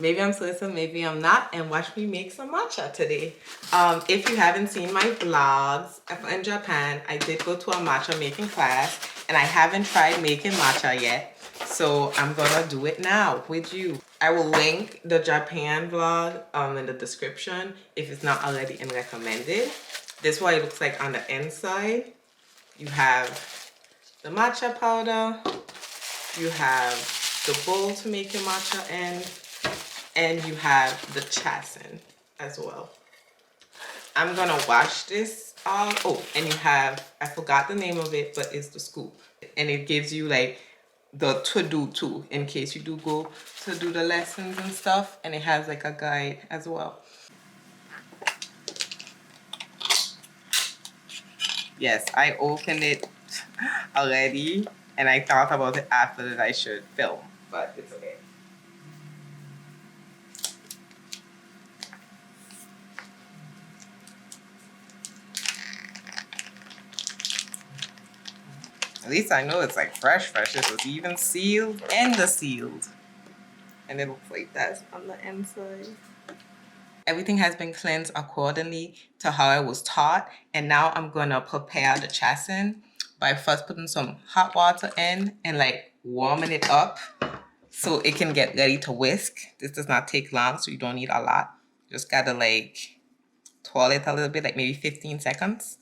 Maybe I'm Celissa, maybe I'm not, and watch me make some matcha today. If you haven't seen my vlogs in Japan, I did go to a matcha making class, and I haven't tried making matcha yet, so I'm gonna do it now with you. I will link the Japan vlog in the description if it's not already in recommended. This is what it looks like on the inside. You have the matcha powder, you have the bowl to make your matcha in, and you have the chasen as well. I'm gonna wash this all. Oh, and you have, I forgot the name of it, but it's the scoop. And it gives you like the to-do too, in case you do go to do the lessons and stuff. And it has like a guide as well. Yes, I opened it already, and I thought about it after that I should film, but it's okay. At least I know it's like fresh. It was even sealed and sealed. And it looks like that on the inside. Everything has been cleansed accordingly to how I was taught. And now I'm gonna prepare the chasen by first putting some hot water in and like warming it up so it can get ready to whisk. This does not take long, so you don't need a lot. Just gotta like twirl it a little bit, like maybe 15 seconds.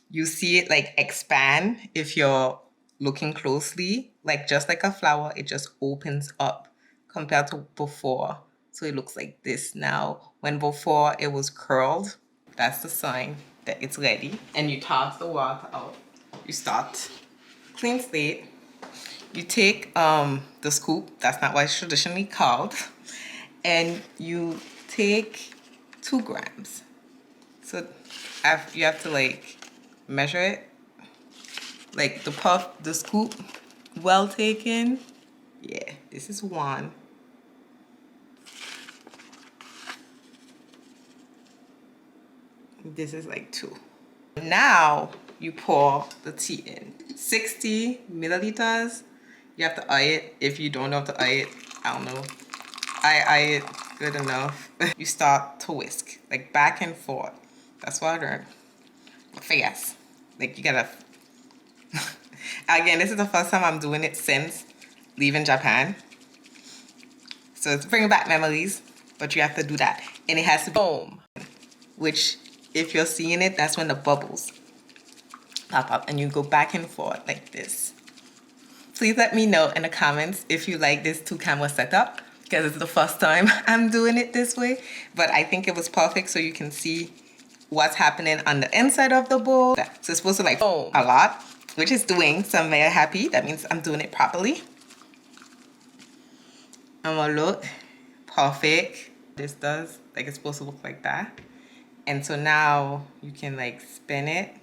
You see it like expand if you're looking closely, like just like a flower, it just opens up compared to before. So it looks like this now. When before it was curled, that's the sign that it's ready. And you toss the water out. You start clean slate. You take the scoop, that's not what it's traditionally called, and you take 2 grams. So you have to like measure it, like the scoop, well taken. Yeah, this is 1. This is like 2. Now you pour the tea in. 60 milliliters. You have to eye it. If you don't know how to eye it, I don't know. I eye it good enough. You start to whisk, like back and forth. That's what I learned. Fast. Like you gotta. Again, this is the first time I'm doing it since leaving Japan. So it's bringing back memories, but you have to do that. And it has to be foam, which if you're seeing it, that's when the bubbles pop up and you go back and forth like this. Please let me know in the comments if you like this 2-camera setup, because it's the first time I'm doing it this way. But I think it was perfect so you can see what's happening on the inside of the bowl. So it's supposed to like foam a lot, which is doing, so I'm very happy. That means I'm doing it properly. And will look perfect. This does, like it's supposed to look like that. And so now you can like spin it.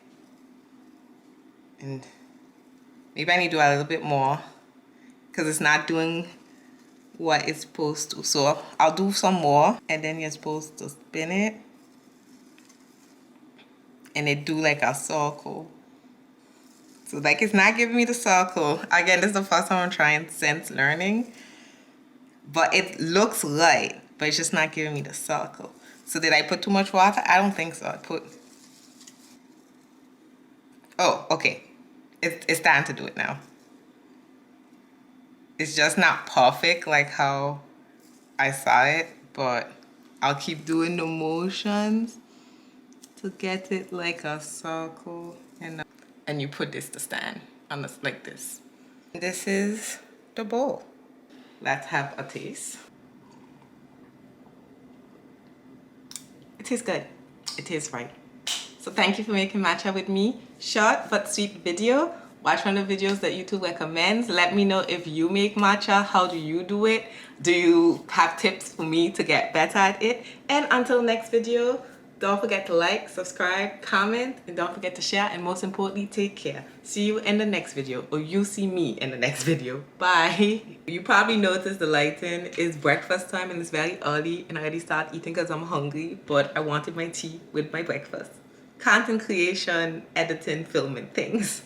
And maybe I need to do a little bit more because it's not doing what it's supposed to. So I'll do some more, and then you're supposed to spin it. And it do like a circle. So like it's not giving me the circle. Again, this is the first time I'm trying since learning. But it looks right, but it's just not giving me the circle. So did I put too much water? I don't think so. I put... Oh, okay. It's time to do it now. It's just not perfect like how I saw it, but I'll keep doing the motions to get it like a circle. And you put this to stand on this like this. This is the bowl. Let's have a taste. It tastes good. It tastes right. So thank you for making matcha with me. Short but sweet video. Watch one of the videos that YouTube recommends. Let me know if you make matcha. How do you do it? Do you have tips for me to get better at it? And until next video, don't forget to like, subscribe, comment, and don't forget to share. And most importantly, take care. See you in the next video, or you see me in the next video. Bye. You probably noticed the lighting is breakfast time and it's very early, and I already started eating because I'm hungry, but I wanted my tea with my breakfast. Content creation, editing, filming things.